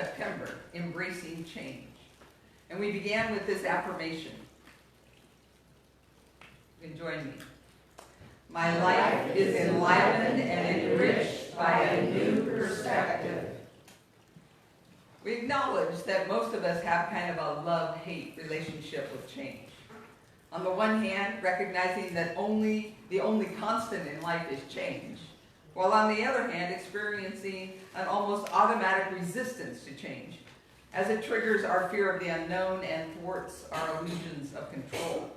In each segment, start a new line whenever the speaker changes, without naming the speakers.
September, Embracing Change. And we began with this affirmation. You can join me. My life is enlivened and enriched by a new perspective. We acknowledge that most of us have kind of a love-hate relationship with change. On the one hand, recognizing that the only constant in life is change, while on the other hand, experiencing an almost automatic resistance to change, as it triggers our fear of the unknown and thwarts our illusions of control.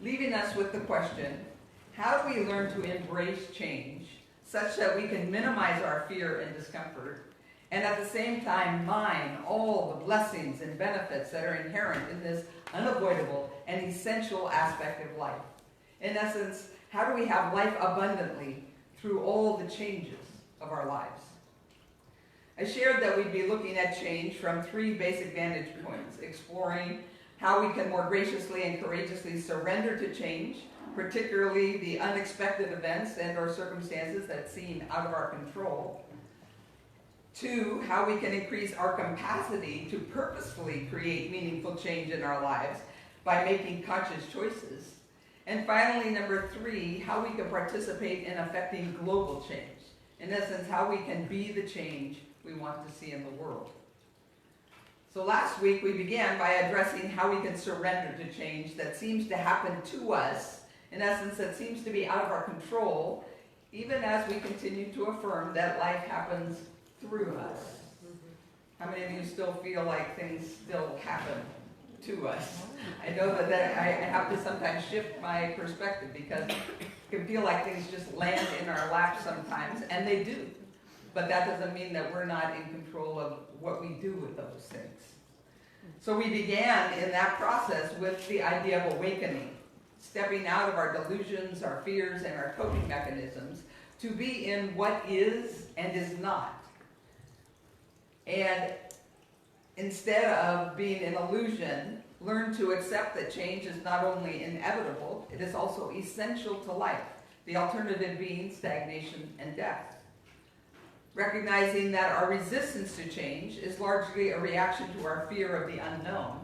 Leaving us with the question, how do we learn to embrace change such that we can minimize our fear and discomfort, and at the same time mine all the blessings and benefits that are inherent in this unavoidable and essential aspect of life? In essence, how do we have life abundantly through all the changes of our lives? I shared that we'd be looking at change from 3 basic vantage points, exploring how we can more graciously and courageously surrender to change, particularly the unexpected events and or circumstances that seem out of our control. 2, how we can increase our capacity to purposefully create meaningful change in our lives by making conscious choices. And finally, number 3, how we can participate in affecting global change. In essence, how we can be the change we want to see in the world. So last week we began by addressing how we can surrender to change that seems to happen to us, in essence, that seems to be out of our control, even as we continue to affirm that life happens through us. How many of you still feel like things still happen to us? I know that I have to sometimes shift my perspective because it can feel like things just land in our lap sometimes, and they do. But that doesn't mean that we're not in control of what we do with those things. So we began in that process with the idea of awakening, stepping out of our delusions, our fears, and our coping mechanisms to be in what is and is not. And instead of being an illusion, learn to accept that change is not only inevitable, it is also essential to life, the alternative being stagnation and death. Recognizing that our resistance to change is largely a reaction to our fear of the unknown,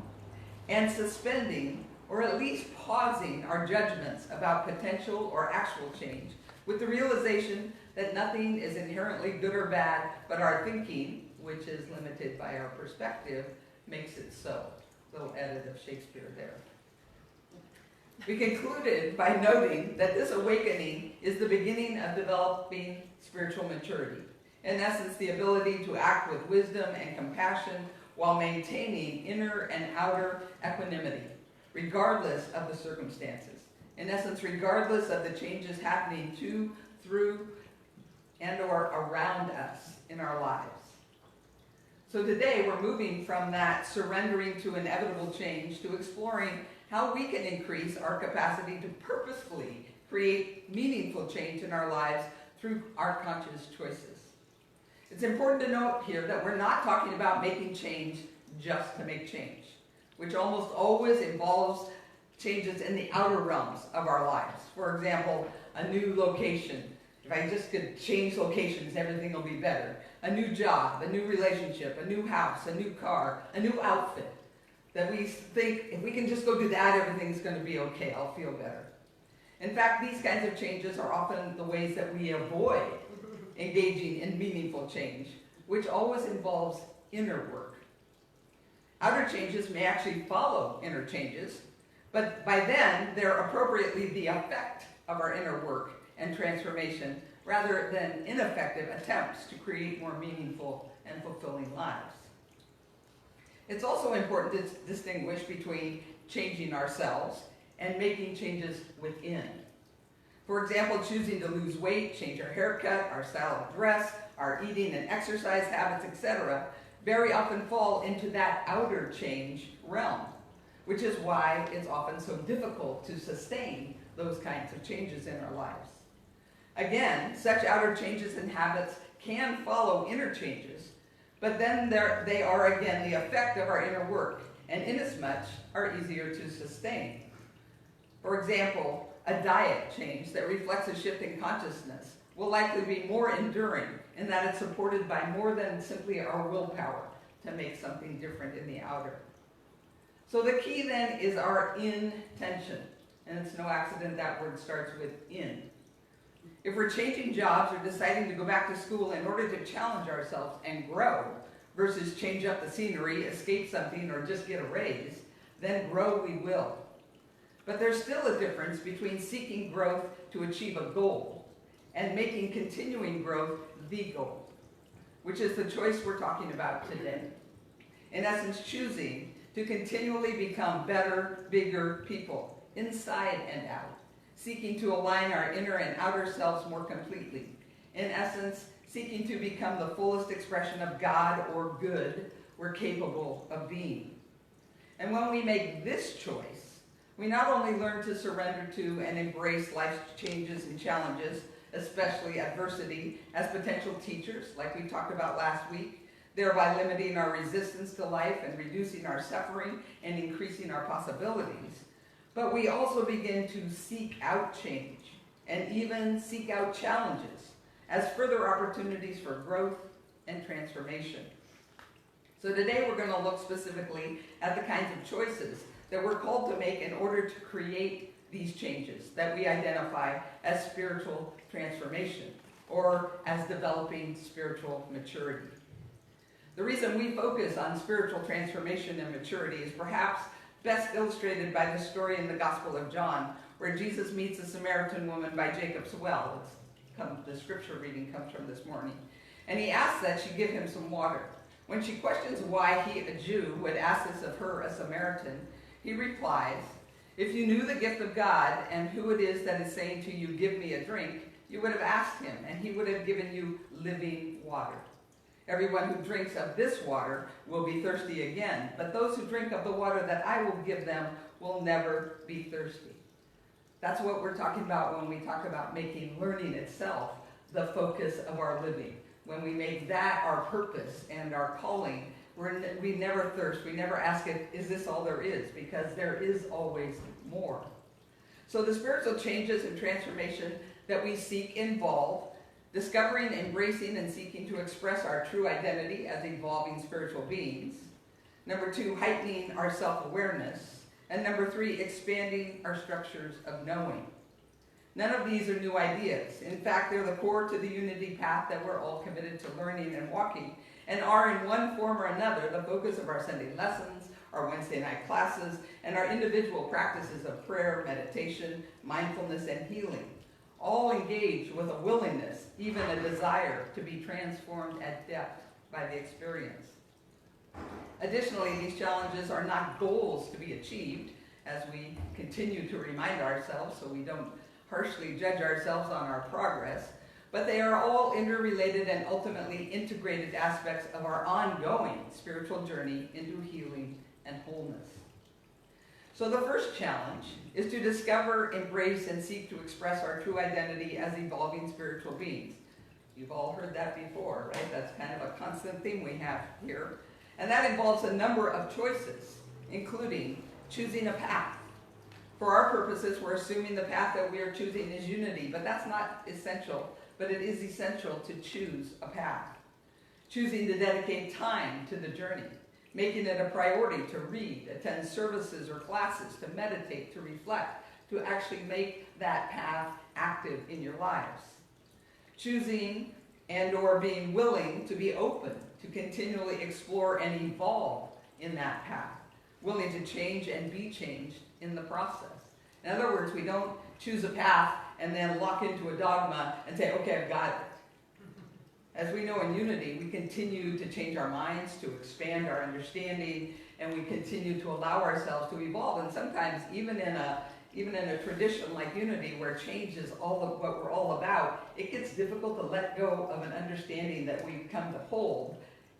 and suspending, or at least pausing, our judgments about potential or actual change, with the realization that nothing is inherently good or bad, but our thinking, which is limited by our perspective, makes it so. Little edit of Shakespeare there. We concluded by noting that this awakening is the beginning of developing spiritual maturity. In essence, the ability to act with wisdom and compassion while maintaining inner and outer equanimity, regardless of the circumstances. In essence, regardless of the changes happening to, through, and or around us in our lives. So today we're moving from that surrendering to inevitable change to exploring how we can increase our capacity to purposefully create meaningful change in our lives through our conscious choices. It's important to note here that we're not talking about making change just to make change, which almost always involves changes in the outer realms of our lives. For example, a new location. If I just could change locations, everything will be better. A new job, a new relationship, a new house, a new car, a new outfit. That we think, if we can just go do that, everything's going to be okay, I'll feel better. In fact, these kinds of changes are often the ways that we avoid engaging in meaningful change, which always involves inner work. Outer changes may actually follow inner changes, but by then they're appropriately the effect of our inner work and transformation rather than ineffective attempts to create more meaningful and fulfilling lives. It's also important to distinguish between changing ourselves and making changes within. For example, choosing to lose weight, change our haircut, our style of dress, our eating and exercise habits, etc., very often fall into that outer change realm, which is why it's often so difficult to sustain those kinds of changes in our lives. Again, such outer changes and habits can follow inner changes, but then they are again the effect of our inner work, and inasmuch are easier to sustain. For example, a diet change that reflects a shift in consciousness will likely be more enduring in that it's supported by more than simply our willpower to make something different in the outer. So the key then is our intention. And it's no accident that word starts with in. If we're changing jobs or deciding to go back to school in order to challenge ourselves and grow, versus change up the scenery, escape something, or just get a raise, then grow we will. But there's still a difference between seeking growth to achieve a goal and making continuing growth the goal, which is the choice we're talking about today. In essence, choosing to continually become better, bigger people, inside and out, seeking to align our inner and outer selves more completely. In essence, seeking to become the fullest expression of God or good we're capable of being. And when we make this choice, we not only learn to surrender to and embrace life's changes and challenges, especially adversity, as potential teachers, like we talked about last week, thereby limiting our resistance to life and reducing our suffering and increasing our possibilities, but we also begin to seek out change and even seek out challenges as further opportunities for growth and transformation. So today we're going to look specifically at the kinds of choices that we're called to make in order to create these changes that we identify as spiritual transformation or as developing spiritual maturity. The reason we focus on spiritual transformation and maturity is perhaps best illustrated by the story in the Gospel of John, where Jesus meets a Samaritan woman by Jacob's well. The scripture reading comes from this morning. And he asks that she give him some water. When she questions why he, a Jew, would ask this of her, a Samaritan, he replies, "If you knew the gift of God and who it is that is saying to you, 'Give me a drink,' you would have asked him, and he would have given you living water. Everyone who drinks of this water will be thirsty again, but those who drink of the water that I will give them will never be thirsty." That's what we're talking about when we talk about making learning itself the focus of our living. When we make that our purpose and our calling, we never thirst. We never ask it, is this all there is? Because there is always more. So the spiritual changes and transformation that we seek involve discovering, embracing, and seeking to express our true identity as evolving spiritual beings. Number 2, heightening our self-awareness. And number 3, expanding our structures of knowing. None of these are new ideas. In fact, they're the core to the unity path that we're all committed to learning and walking, and are in one form or another the focus of our Sunday lessons, our Wednesday night classes, and our individual practices of prayer, meditation, mindfulness, and healing. All engaged with a willingness, even a desire, to be transformed at depth by the experience. Additionally, these challenges are not goals to be achieved, as we continue to remind ourselves so we don't harshly judge ourselves on our progress, but they are all interrelated and ultimately integrated aspects of our ongoing spiritual journey into healing and wholeness. So the first challenge is to discover, embrace, and seek to express our true identity as evolving spiritual beings. You've all heard that before, right? That's kind of a constant theme we have here. And that involves a number of choices, including choosing a path. For our purposes, we're assuming the path that we are choosing is unity, but that's not essential, but it is essential to choose a path. Choosing to dedicate time to the journey, making it a priority to read, attend services or classes, to meditate, to reflect, to actually make that path active in your lives. Choosing and or being willing to be open, to continually explore and evolve in that path, willing to change and be changed in the process. In other words, we don't choose a path and then lock into a dogma and say, okay, I've got it. As we know in unity, we continue to change our minds, to expand our understanding, and we continue to allow ourselves to evolve. And sometimes, even in a tradition like unity, where change is all of what we're all about, it gets difficult to let go of an understanding that we've come to hold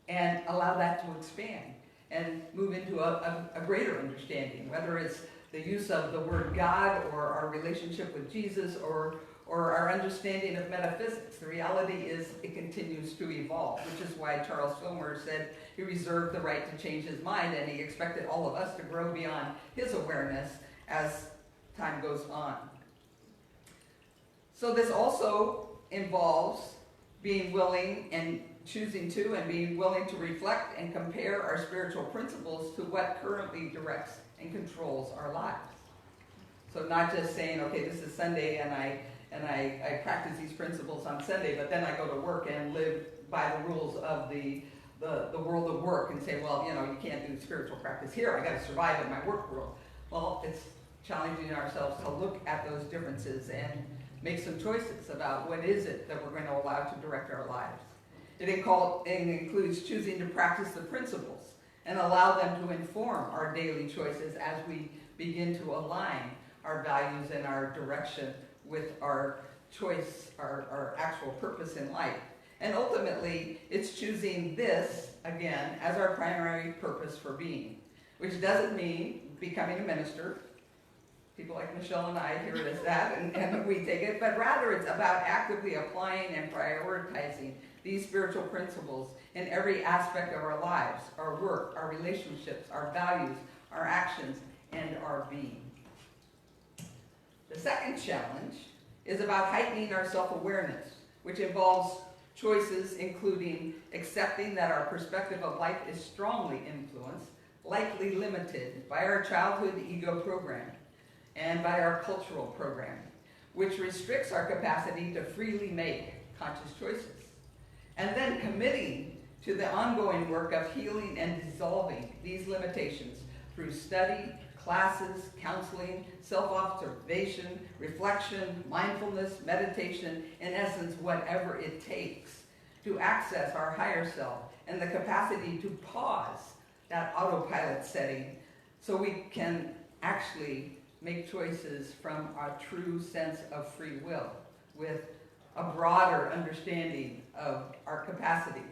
and allow that to expand and move into a greater understanding, whether it's the use of the word God or our relationship with Jesus or our understanding of metaphysics. The reality is it continues to evolve, which is why Charles Fillmore said he reserved the right to change his mind, and he expected all of us to grow beyond his awareness as time goes on. So this also involves being willing and choosing to and being willing to reflect and compare our spiritual principles to what currently directs and controls our lives. So not just saying, okay, this is Sunday and I practice these principles on Sunday, but then I go to work and live by the rules of the world of work and say, well, you can't do spiritual practice here. I got to survive in my work world. Well, it's challenging ourselves to look at those differences and make some choices about what is it that we're going to allow to direct our lives. It includes choosing to practice the principles and allow them to inform our daily choices as we begin to align our values and our direction with our choice, our actual purpose in life. And ultimately, it's choosing this, again, as our primary purpose for being, which doesn't mean becoming a minister. People like Michelle and I hear it as that, and we take it, but rather it's about actively applying and prioritizing these spiritual principles in every aspect of our lives, our work, our relationships, our values, our actions, and our being. The second challenge is about heightening our self-awareness, which involves choices including accepting that our perspective of life is strongly influenced, likely limited by our childhood ego program and by our cultural program, which restricts our capacity to freely make conscious choices. And then committing to the ongoing work of healing and dissolving these limitations through study, classes, counseling, self-observation, reflection, mindfulness, meditation, in essence, whatever it takes to access our higher self and the capacity to pause that autopilot setting so we can actually make choices from our true sense of free will with a broader understanding of our capacity.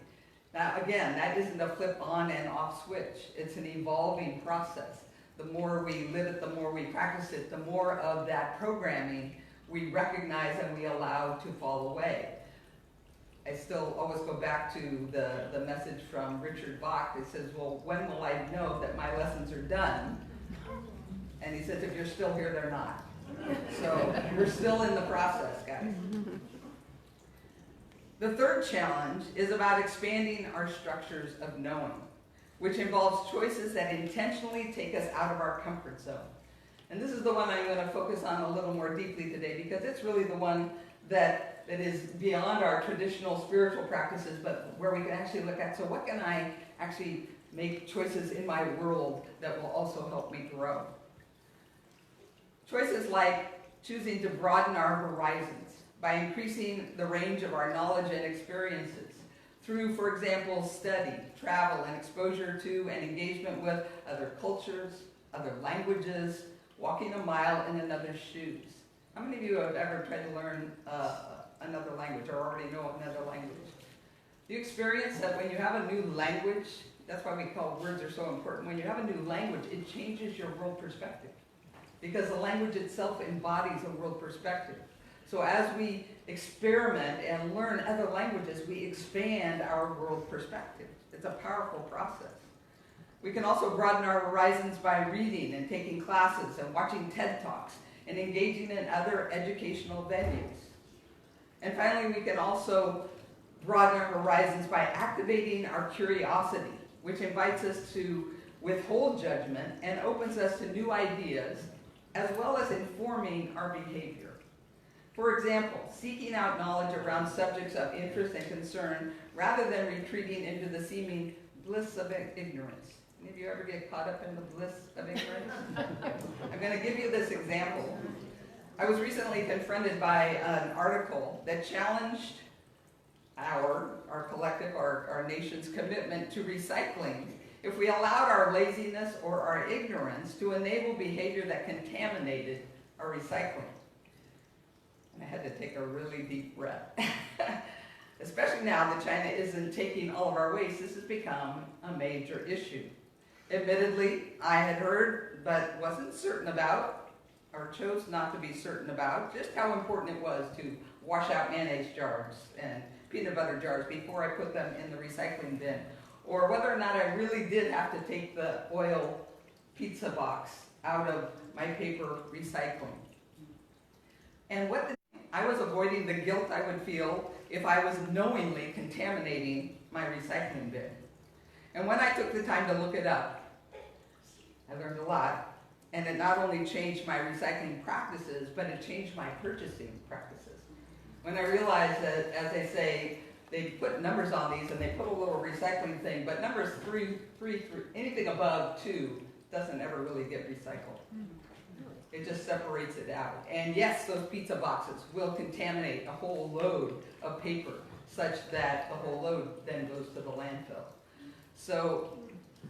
Now, again, that isn't a flip on and off switch. It's an evolving process. The more we live it, the more we practice it, the more of that programming we recognize and we allow to fall away. I still always go back to the message from Richard Bach that says, well, when will I know that my lessons are done? And he says, if you're still here, they're not. So we're still in the process, guys. The third challenge is about expanding our structures of knowing, which involves choices that intentionally take us out of our comfort zone. And this is the one I'm going to focus on a little more deeply today because it's really the one that is beyond our traditional spiritual practices, but where we can actually look at, so what can I actually make choices in my world that will also help me grow? Choices like choosing to broaden our horizons by increasing the range of our knowledge and experiences through, for example, study, travel, and exposure to and engagement with other cultures, other languages, walking a mile in another's shoes. How many of you have ever tried to learn another language or already know another language? Do you experience that when you have a new language, that's why we call words are so important, when you have a new language, it changes your world perspective because the language itself embodies a world perspective. So as we experiment and learn other languages, we expand our world perspective. It's a powerful process. We can also broaden our horizons by reading and taking classes and watching TED Talks and engaging in other educational venues. And finally, we can also broaden our horizons by activating our curiosity, which invites us to withhold judgment and opens us to new ideas, as well as informing our behavior. For example, seeking out knowledge around subjects of interest and concern rather than retreating into the seeming bliss of ignorance. Any of you ever get caught up in the bliss of ignorance? I'm going to give you this example. I was recently confronted by an article that challenged our collective, our nation's commitment to recycling if we allowed our laziness or our ignorance to enable behavior that contaminated our recycling. And I had to take a really deep breath. Especially now that China isn't taking all of our waste, this has become a major issue. Admittedly, I had heard, but wasn't certain about, or chose not to be certain about, just how important it was to wash out mayonnaise jars and peanut butter jars before I put them in the recycling bin, or whether or not I really did have to take the oil pizza box out of my paper recycling. And what I was avoiding the guilt I would feel if I was knowingly contaminating my recycling bin. And when I took the time to look it up, I learned a lot. And it not only changed my recycling practices, but it changed my purchasing practices. When I realized that, as they say, they put numbers on these and they put a little recycling thing, but numbers 3, anything above 2 doesn't ever really get recycled. It just separates it out. And yes, those pizza boxes will contaminate a whole load of paper such that the whole load then goes to the landfill. So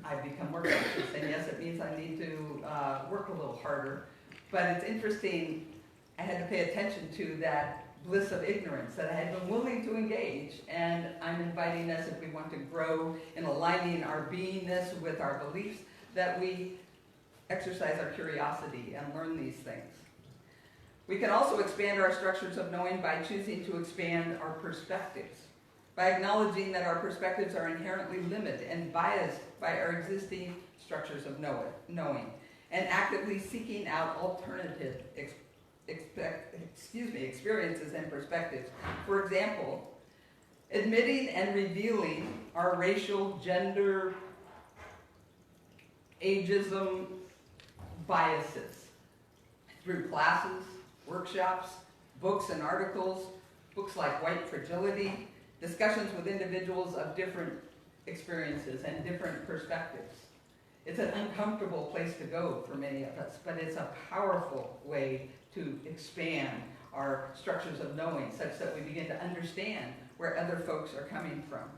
I've become more conscious, and yes, it means I need to work a little harder. But it's interesting, I had to pay attention to that bliss of ignorance that I had been willing to engage, and I'm inviting us, if we want to grow in aligning our beingness with our beliefs, that we exercise our curiosity and learn these things. We can also expand our structures of knowing by choosing to expand our perspectives, by acknowledging that our perspectives are inherently limited and biased by our existing structures of knowing, and actively seeking out alternative experiences and perspectives. For example, admitting and revealing our racial, gender, ageism biases through classes, workshops, books and articles, books like White Fragility, discussions with individuals of different experiences and different perspectives. It's an uncomfortable place to go for many of us, but it's a powerful way to expand our structures of knowing such that we begin to understand where other folks are coming from.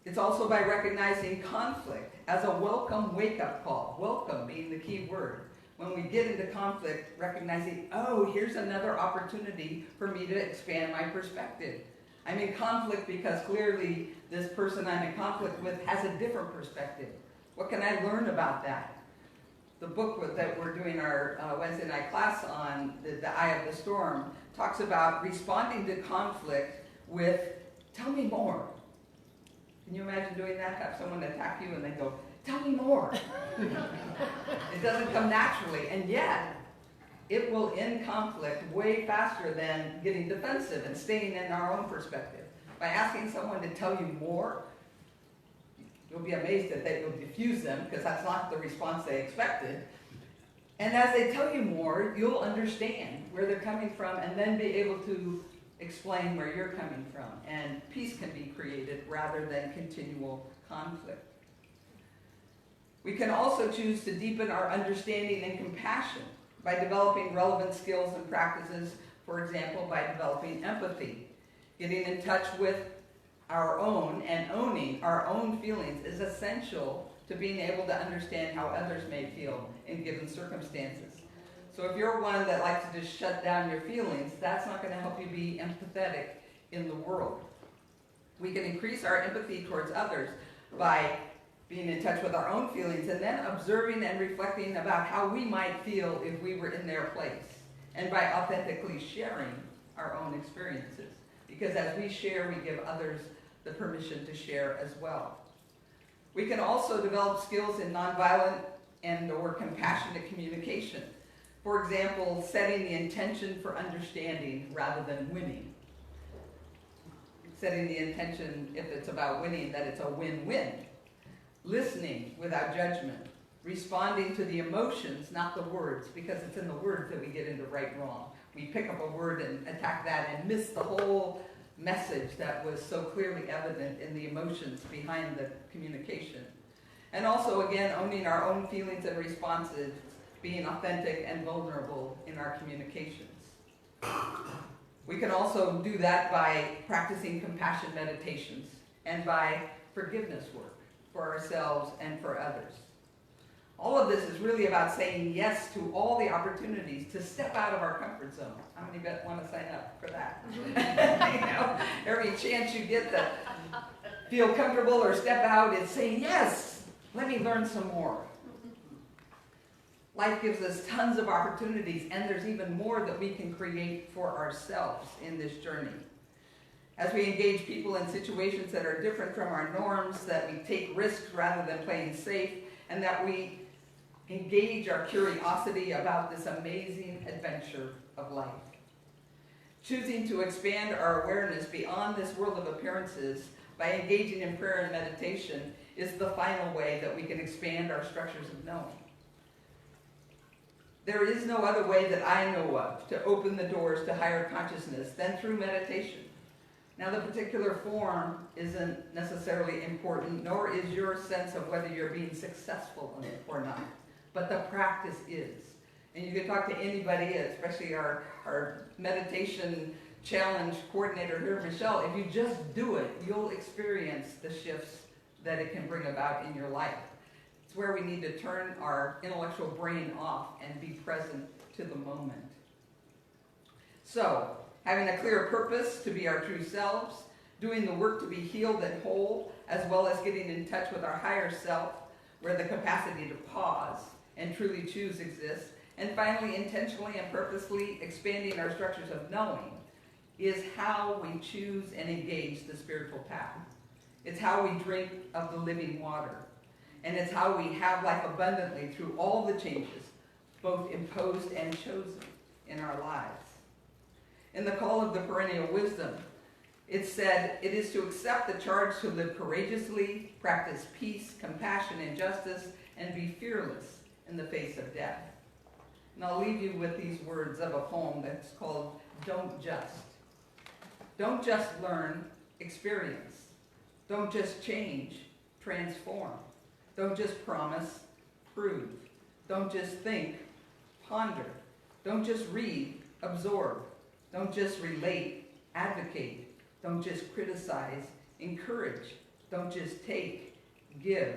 It's also by recognizing conflict as a welcome wake-up call, welcome being the key word. When we get into conflict, recognizing, oh, here's another opportunity for me to expand my perspective. I'm in conflict because clearly this person I'm in conflict with has a different perspective. What can I learn about that? The book that we're doing our Wednesday night class on, the Eye of the Storm, talks about responding to conflict with, tell me more. Can you imagine doing that? Have someone attack you and they go, tell me more. It doesn't come naturally, and yet it will end conflict way faster than getting defensive and staying in our own perspective. By asking someone to tell you more, you'll be amazed that you'll diffuse them because that's not the response they expected. And as they tell you more, you'll understand where they're coming from and then be able to explain where you're coming from. And peace can be created rather than continual conflict. We can also choose to deepen our understanding and compassion by developing relevant skills and practices, for example, by developing empathy. Getting in touch with our own and owning our own feelings is essential to being able to understand how others may feel in given circumstances. So if you're one that likes to just shut down your feelings, that's not going to help you be empathetic in the world. We can increase our empathy towards others by being in touch with our own feelings and then observing and reflecting about how we might feel if we were in their place, and by authentically sharing our own experiences. Because as we share, we give others the permission to share as well. We can also develop skills in nonviolent and or compassionate communication. For example, setting the intention for understanding rather than winning. Setting the intention, if it's about winning, that it's a win-win. Listening without judgment. Responding to the emotions, not the words, because it's in the words that we get into right and wrong. We pick up a word and attack that and miss the whole message that was so clearly evident in the emotions behind the communication. And also, again, owning our own feelings and responses, being authentic and vulnerable in our communications. We can also do that by practicing compassion meditations and by forgiveness work for ourselves and for others. All of this is really about saying yes to all the opportunities to step out of our comfort zone. How many want to sign up for that? Every chance you get to feel comfortable or step out is saying, yes, let me learn some more. Life gives us tons of opportunities, and there's even more that we can create for ourselves in this journey. As we engage people in situations that are different from our norms, that we take risks rather than playing safe, and that we engage our curiosity about this amazing adventure of life. Choosing to expand our awareness beyond this world of appearances by engaging in prayer and meditation is the final way that we can expand our structures of knowing. There is no other way that I know of to open the doors to higher consciousness than through meditation. Now, the particular form isn't necessarily important, nor is your sense of whether you're being successful in it or not, but the practice is. And you can talk to anybody, especially our meditation challenge coordinator here, Michelle. If you just do it, you'll experience the shifts that it can bring about in your life. It's where we need to turn our intellectual brain off and be present to the moment. So, having a clear purpose to be our true selves, doing the work to be healed and whole, as well as getting in touch with our higher self, where the capacity to pause and truly choose exists, and finally, intentionally and purposely expanding our structures of knowing is how we choose and engage the spiritual path. It's how we drink of the living water. And it's how we have life abundantly through all the changes, both imposed and chosen in our lives. In the call of the perennial wisdom, it said, it is to accept the charge to live courageously, practice peace, compassion, and justice, and be fearless in the face of death. And I'll leave you with these words of a poem that's called Don't Just. Don't just learn, experience. Don't just change, transform. Don't just promise, prove. Don't just think, ponder. Don't just read, absorb. Don't just relate, advocate. Don't just criticize, encourage. Don't just take, give.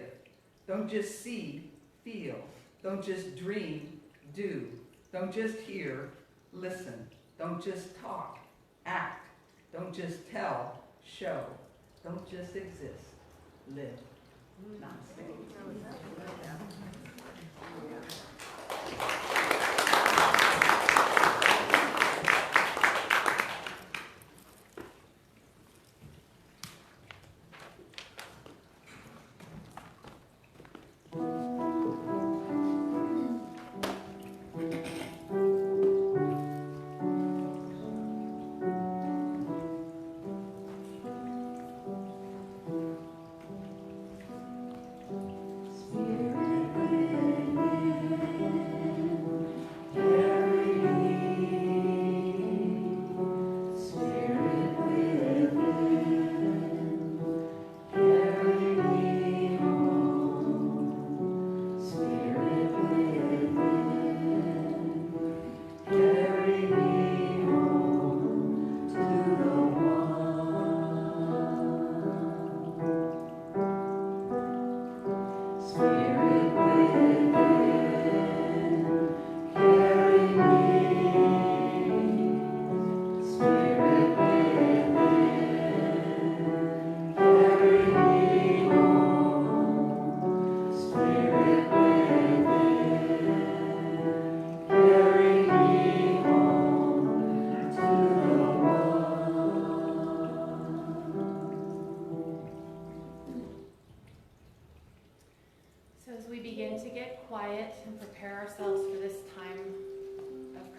Don't just see, feel. Don't just dream, do. Don't just hear, listen. Don't just talk, act. Don't just tell, show. Don't just exist, live. Namaste.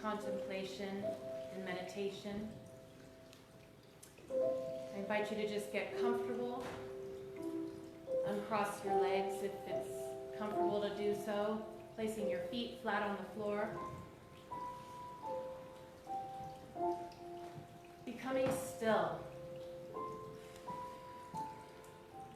Contemplation and meditation. I invite you to just get comfortable. Uncross your legs if it's comfortable to do so, placing your feet flat on the floor. Becoming still.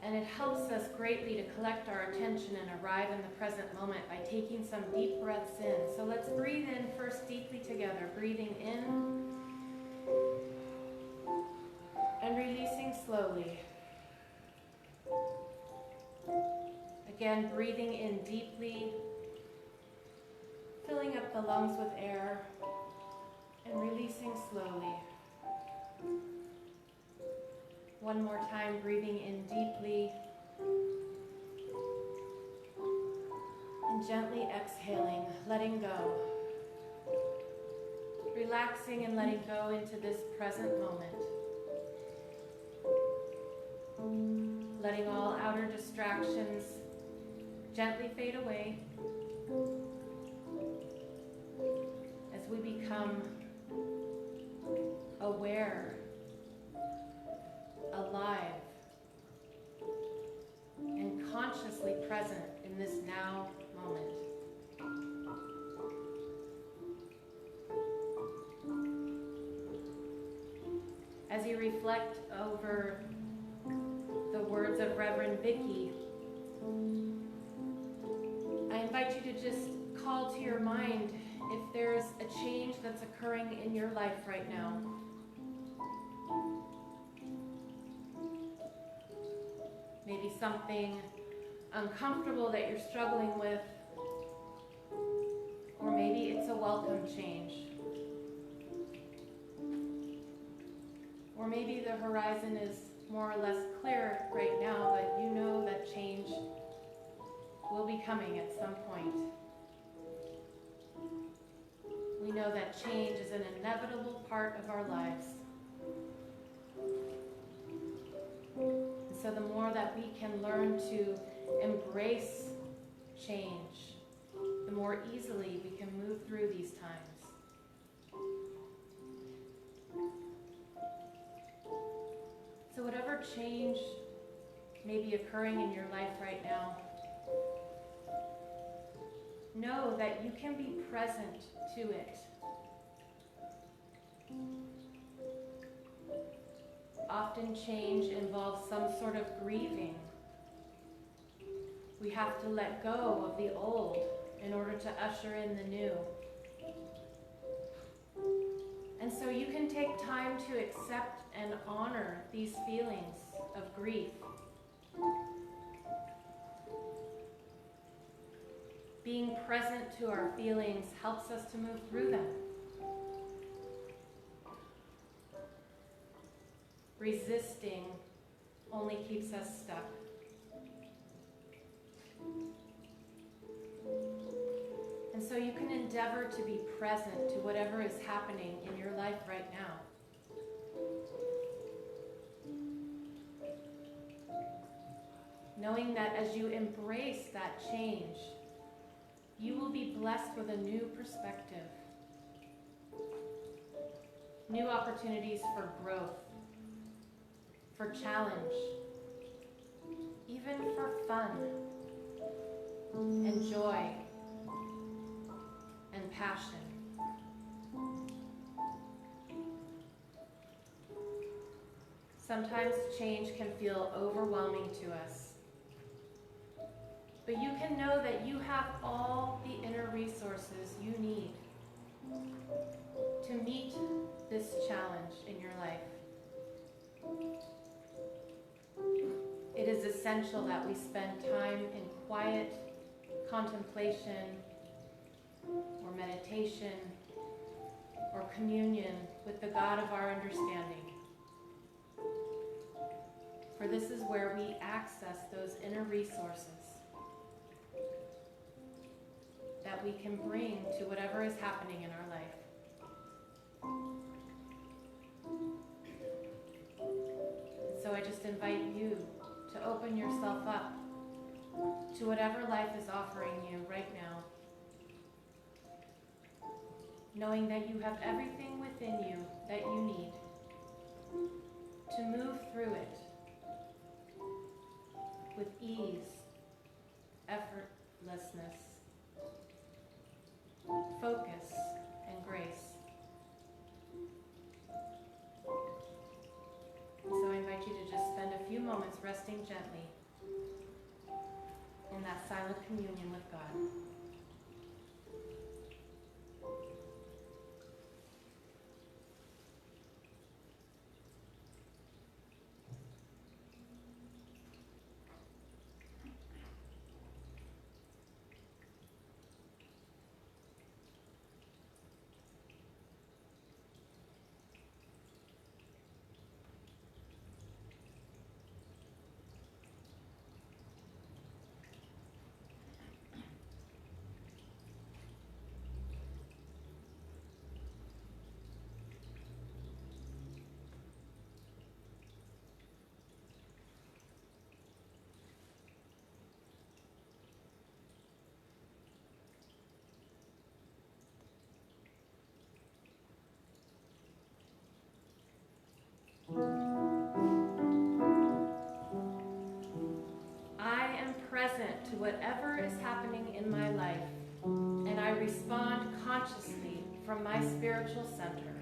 And it helps us greatly to collect our attention and arrive in the present moment by taking some deep breaths in. So let's breathe in first deeply together. Breathing in and releasing slowly. Again, breathing in deeply, filling up the lungs with air and releasing slowly. One more time, breathing in deeply and gently exhaling, letting go. Relaxing and letting go into this present moment. Letting all outer distractions gently fade away as we become aware, alive, and consciously present in this now moment. As you reflect over the words of Reverend Vicky, I invite you to just call to your mind if there's a change that's occurring in your life right now. Maybe something uncomfortable that you're struggling with, or maybe it's a welcome change. Or maybe the horizon is more or less clear right now, but you know that change will be coming at some point. We know that change is an inevitable part of our lives. And so the more that we can learn to embrace change, the more easily we can move through these times. So whatever change may be occurring in your life right now, know that you can be present to it. Often change involves some sort of grieving. We have to let go of the old in order to usher in the new. And so you can take time to accept and honor these feelings of grief. Being present to our feelings helps us to move through them. Resisting only keeps us stuck. And so you can endeavor to be present to whatever is happening in your life right now. Knowing that as you embrace that change, you will be blessed with a new perspective, new opportunities for growth, for challenge, even for fun and joy and passion. Sometimes change can feel overwhelming to us. But you can know that you have all the inner resources you need to meet this challenge in your life. It is essential that we spend time in quiet contemplation or meditation or communion with the God of our understanding. For this is where we access those inner resources that we can bring to whatever is happening in our life. So I just invite you to open yourself up to whatever life is offering you right now, knowing that you have everything within you that you need to move through it with ease, effortlessness, focus, and grace. And so I invite you to just spend a few moments resting gently in that silent communion with God. present to whatever is happening in my life, and I respond consciously from my spiritual center.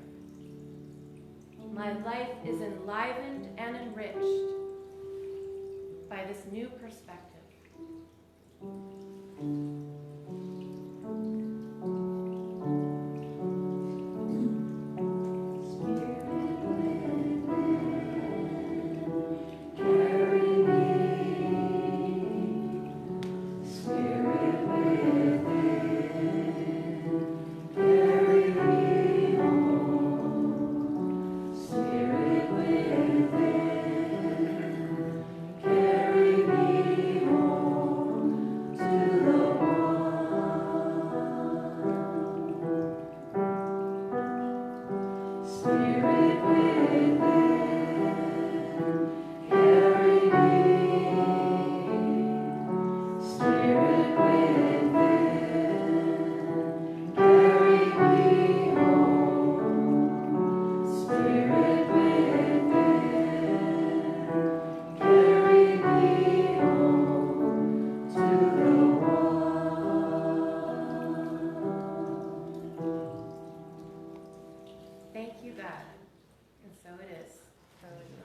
My life is enlivened and enriched by this new perspective. Thank you, God. And so it is. So it is.